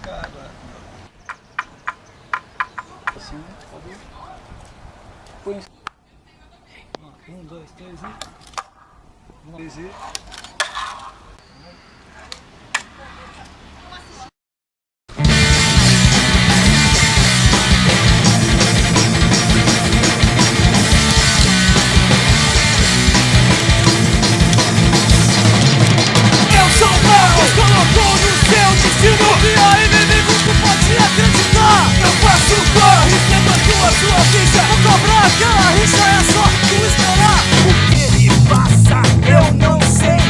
cá agora. Assim, pode. Põe isso. 1, 2, 3 e. 3 e. Colocou no seu destino e aí inimigo tu pode acreditar. Eu faço corre, levando a sua ficha. Vou cobrar aquela rixa, é só tu esperar. O que ele passa, eu não sei.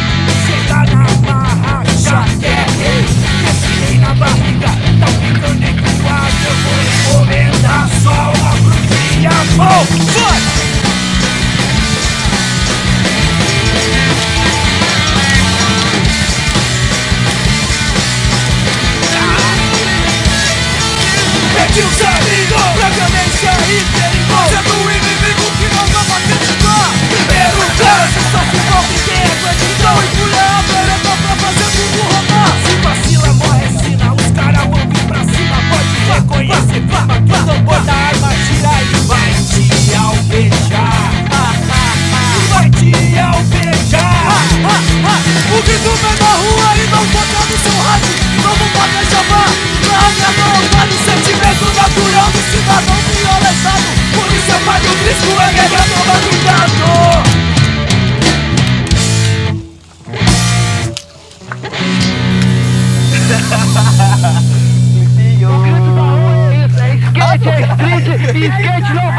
Chega na marra, já é rei. Desci na barriga, tá ficando equipado. Eu vou encomendar só uma frutinha bom. Vai! Perdi os amigos, pra violência e perigo. Sendo um inimigo que não dá pra acreditar. Primeiro caso, só se volta e quem acreditou. E mulher a bereta pra fazer tudo rodar. Se vacila, morre sina, os caras vão vir pra cima. Pode reconhecer, firma que o tambor da arma tira e vai te alvejar. Vai te alvejar. O grito vem na rua e não toca no seu rádio. Vamos poder chamar pra minha mão, vale o sentimento natural do cidadão violentado. Polícia paga o risco, é guerra, toma cuidado. O grito da rua é isso, é skate, é street, skate não